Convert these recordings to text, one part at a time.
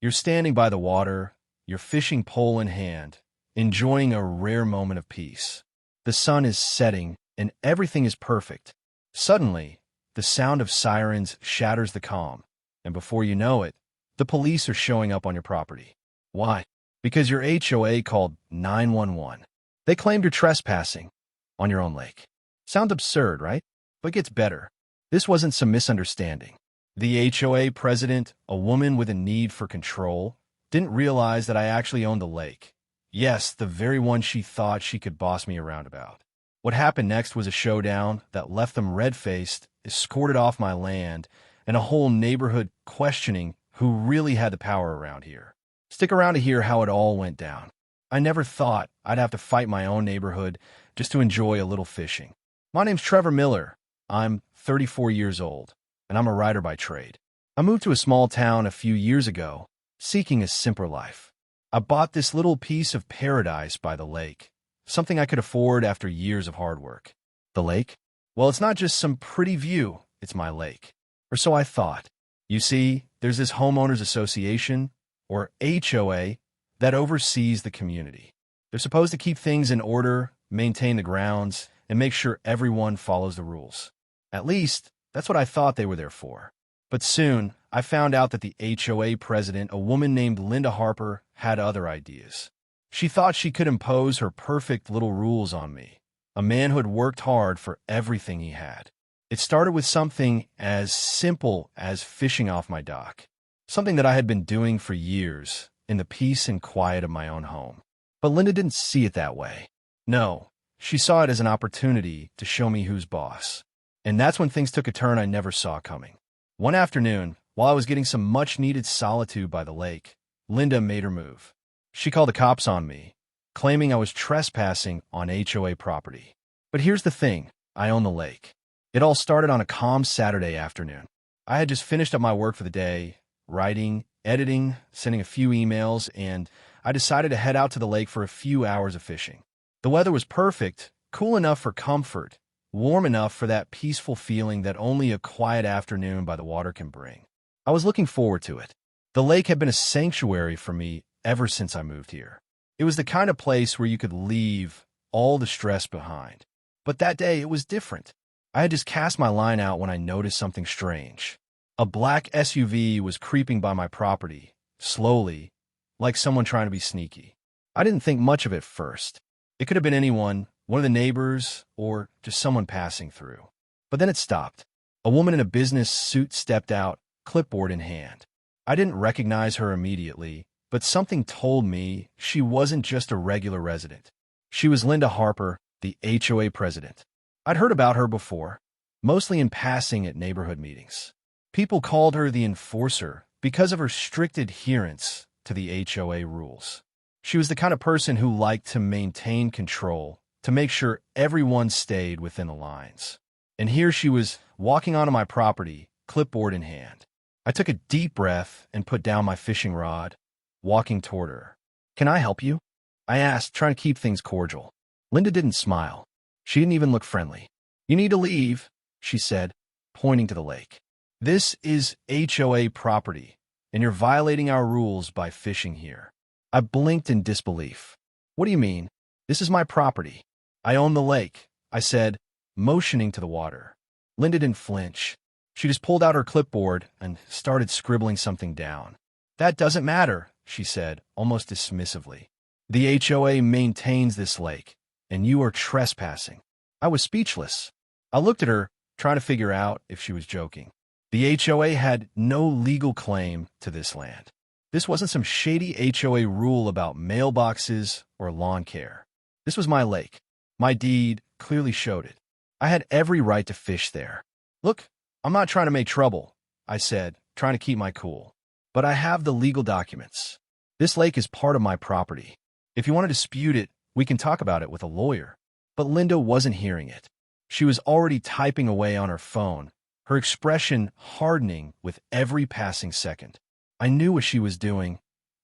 You're standing by the water, your fishing pole in hand, enjoying a rare moment of peace. The sun is setting, and everything is perfect. Suddenly, the sound of sirens shatters the calm, and before you know it, the police are showing up on your property. Why? Because your HOA called 911. They claimed you're trespassing on your own lake. Sounds absurd, right? But it gets better. This wasn't some misunderstanding. The HOA president, a woman with a need for control, didn't realize that I actually owned the lake. Yes, the very one she thought she could boss me around about. What happened next was a showdown that left them red-faced, escorted off my land, and a whole neighborhood questioning who really had the power around here. Stick around to hear how it all went down. I never thought I'd have to fight my own neighborhood just to enjoy a little fishing. My name's Trevor Miller. I'm 34 years old, and I'm a writer by trade. I moved to a small town a few years ago, seeking a simpler life. I bought this little piece of paradise by the lake, something I could afford after years of hard work. The lake? Well, it's not just some pretty view, it's my lake. Or so I thought. You see, there's this homeowners association, or HOA, that oversees the community. They're supposed to keep things in order, maintain the grounds, and make sure everyone follows the rules. At least, that's what I thought they were there for. But soon, I found out that the HOA president, a woman named Linda Harper, had other ideas. She thought she could impose her perfect little rules on me, a man who had worked hard for everything he had. It started with something as simple as fishing off my dock, something that I had been doing for years in the peace and quiet of my own home. But Linda didn't see it that way. No, she saw it as an opportunity to show me who's boss. And that's when things took a turn I never saw coming. One afternoon, while I was getting some much-needed solitude by the lake, Linda made her move. She called the cops on me, claiming I was trespassing on HOA property. But here's the thing, I own the lake. It all started on a calm Saturday afternoon. I had just finished up my work for the day, writing, editing, sending a few emails, and I decided to head out to the lake for a few hours of fishing. The weather was perfect, cool enough for comfort, warm enough for that peaceful feeling that only a quiet afternoon by the water can bring. I was looking forward to it. The lake had been a sanctuary for me ever since I moved here. It was the kind of place where you could leave all the stress behind. But that day, it was different. I had just cast my line out when I noticed something strange. A black SUV was creeping by my property, slowly, like someone trying to be sneaky. I didn't think much of it first. It could have been anyone, one of the neighbors, or just someone passing through. But then it stopped. A woman in a business suit stepped out, clipboard in hand. I didn't recognize her immediately, but something told me she wasn't just a regular resident. She was Linda Harper, the HOA president. I'd heard about her before, mostly in passing at neighborhood meetings. People called her the enforcer because of her strict adherence to the HOA rules. She was the kind of person who liked to maintain control, to make sure everyone stayed within the lines. And here she was, walking onto my property, clipboard in hand. I took a deep breath and put down my fishing rod, walking toward her. "Can I help you?" I asked, trying to keep things cordial. Linda didn't smile. She didn't even look friendly. "You need to leave," she said, pointing to the lake. "This is HOA property, and you're violating our rules by fishing here." I blinked in disbelief. "What do you mean? This is my property. I own the lake," I said, motioning to the water. Linda didn't flinch. She just pulled out her clipboard and started scribbling something down. "That doesn't matter," she said, almost dismissively. "The HOA maintains this lake, and you are trespassing." I was speechless. I looked at her, trying to figure out if she was joking. The HOA had no legal claim to this land. This wasn't some shady HOA rule about mailboxes or lawn care. This was my lake. My deed clearly showed it. I had every right to fish there. "Look, I'm not trying to make trouble," I said, trying to keep my cool. "But I have the legal documents. This lake is part of my property. If you want to dispute it, we can talk about it with a lawyer." But Linda wasn't hearing it. She was already typing away on her phone, her expression hardening with every passing second. I knew what she was doing.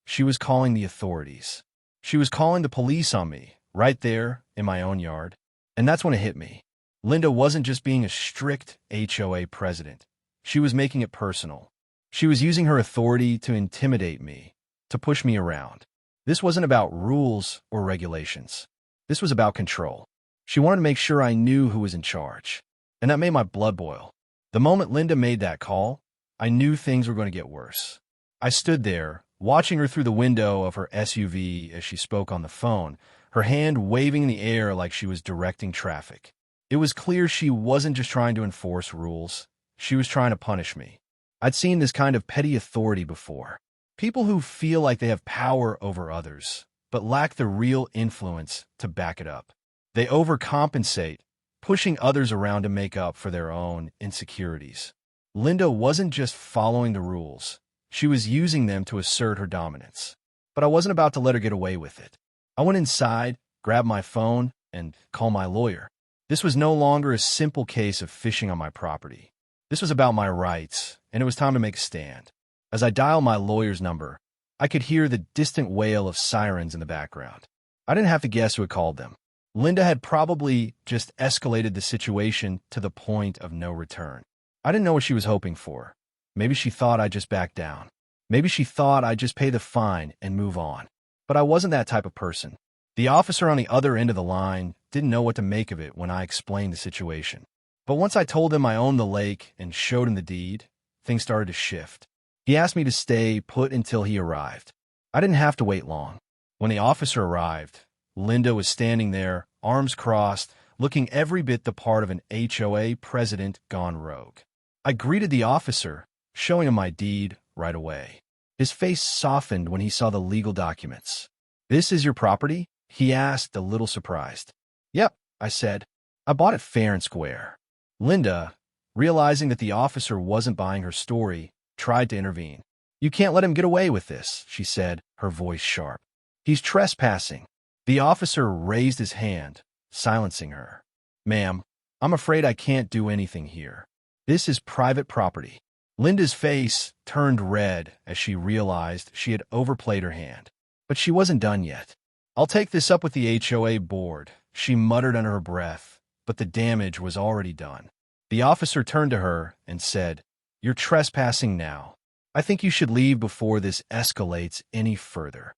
She was calling the authorities. She was calling the police on me, right there in my own yard. And that's when it hit me. Linda wasn't just being a strict HOA president. She was making it personal. She was using her authority to intimidate me, to push me around. This wasn't about rules or regulations. This was about control. She wanted to make sure I knew who was in charge, and that made my blood boil. The moment Linda made that call, I knew things were going to get worse. I stood there, watching her through the window of her SUV as she spoke on the phone, her hand waving in the air like she was directing traffic. It was clear she wasn't just trying to enforce rules. She was trying to punish me. I'd seen this kind of petty authority before. People who feel like they have power over others, but lack the real influence to back it up. They overcompensate, pushing others around to make up for their own insecurities. Linda wasn't just following the rules. She was using them to assert her dominance. But I wasn't about to let her get away with it. I went inside, grabbed my phone, and called my lawyer. This was no longer a simple case of fishing on my property. This was about my rights, and it was time to make a stand. As I dialed my lawyer's number, I could hear the distant wail of sirens in the background. I didn't have to guess who had called them. Linda had probably just escalated the situation to the point of no return. I didn't know what she was hoping for. Maybe she thought I'd just back down. Maybe she thought I'd just pay the fine and move on. But I wasn't that type of person. The officer on the other end of the line didn't know what to make of it when I explained the situation. But once I told him I owned the lake and showed him the deed, things started to shift. He asked me to stay put until he arrived. I didn't have to wait long. When the officer arrived, Linda was standing there, arms crossed, looking every bit the part of an HOA president gone rogue. I greeted the officer, showing him my deed right away. His face softened when he saw the legal documents. "This is your property?" he asked, a little surprised. "Yep," I said. "I bought it fair and square." Linda, realizing that the officer wasn't buying her story, tried to intervene. "You can't let him get away with this," she said, her voice sharp. "He's trespassing." The officer raised his hand, silencing her. "Ma'am, I'm afraid I can't do anything here. This is private property." Linda's face turned red as she realized she had overplayed her hand. But she wasn't done yet. "I'll take this up with the HOA board," she muttered under her breath, but the damage was already done. The officer turned to her and said, "You're trespassing now. I think you should leave before this escalates any further."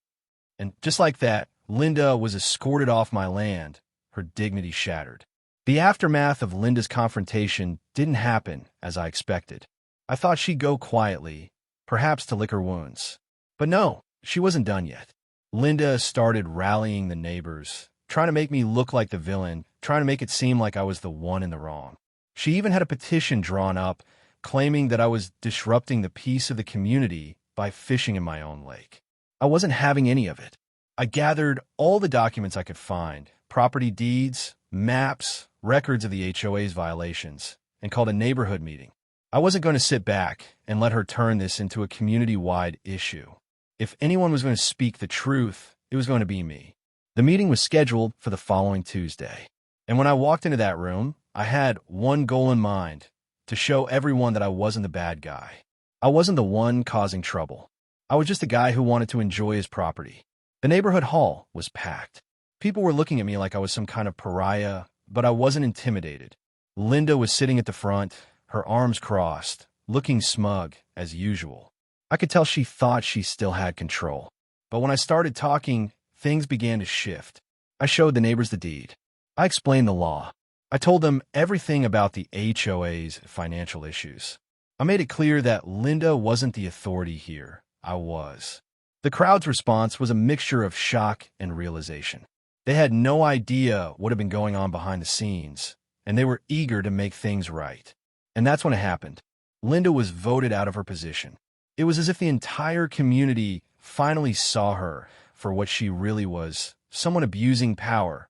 And just like that, Linda was escorted off my land, her dignity shattered. The aftermath of Linda's confrontation didn't happen as I expected. I thought she'd go quietly, perhaps to lick her wounds. But no, she wasn't done yet. Linda started rallying the neighbors, trying to make me look like the villain, trying to make it seem like I was the one in the wrong. She even had a petition drawn up, claiming that I was disrupting the peace of the community by fishing in my own lake. I wasn't having any of it. I gathered all the documents I could find, property deeds, maps, records of the HOA's violations, and called a neighborhood meeting. I wasn't going to sit back and let her turn this into a community-wide issue. If anyone was going to speak the truth, it was going to be me. The meeting was scheduled for the following Tuesday. And when I walked into that room, I had one goal in mind: to show everyone that I wasn't the bad guy. I wasn't the one causing trouble. I was just a guy who wanted to enjoy his property. The neighborhood hall was packed. People were looking at me like I was some kind of pariah, but I wasn't intimidated. Linda was sitting at the front, her arms crossed, looking smug as usual. I could tell she thought she still had control. But when I started talking, things began to shift. I showed the neighbors the deed. I explained the law. I told them everything about the HOA's financial issues. I made it clear that Linda wasn't the authority here. I was. The crowd's response was a mixture of shock and realization. They had no idea what had been going on behind the scenes, and they were eager to make things right. And that's when it happened. Linda was voted out of her position. It was as if the entire community finally saw her for what she really was: someone abusing power,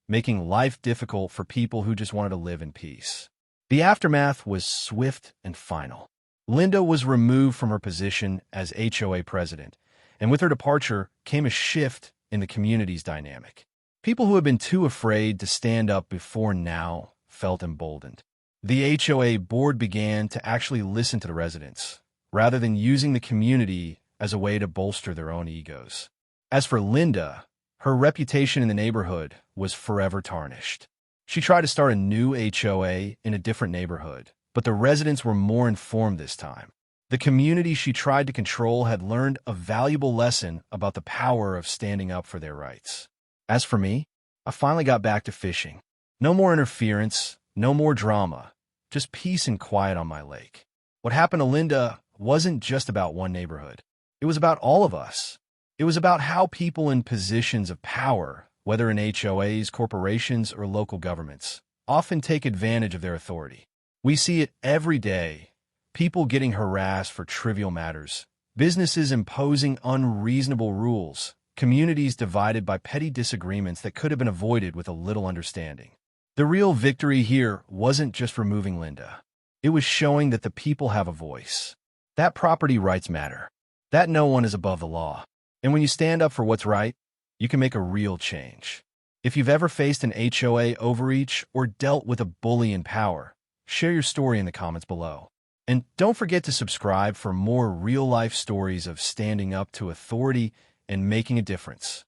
making life difficult for people who just wanted to live in peace. The aftermath was swift and final. Linda was removed from her position as HOA president, and with her departure came a shift in the community's dynamic. People who had been too afraid to stand up before now felt emboldened. The HOA board began to actually listen to the residents, rather than using the community as a way to bolster their own egos. As for Linda, her reputation in the neighborhood was forever tarnished. She tried to start a new HOA in a different neighborhood, but the residents were more informed this time. The community she tried to control had learned a valuable lesson about the power of standing up for their rights. As for me, I finally got back to fishing. No more interference, no more drama, just peace and quiet on my lake. What happened to Linda wasn't just about one neighborhood. It was about all of us. It was about how people in positions of power, whether in HOAs, corporations, or local governments, often take advantage of their authority. We see it every day. People getting harassed for trivial matters, businesses imposing unreasonable rules, communities divided by petty disagreements that could have been avoided with a little understanding. The real victory here wasn't just removing Linda. It was showing that the people have a voice, that property rights matter, that no one is above the law. And when you stand up for what's right, you can make a real change. If you've ever faced an HOA overreach or dealt with a bully in power, share your story in the comments below. And don't forget to subscribe for more real-life stories of standing up to authority and making a difference.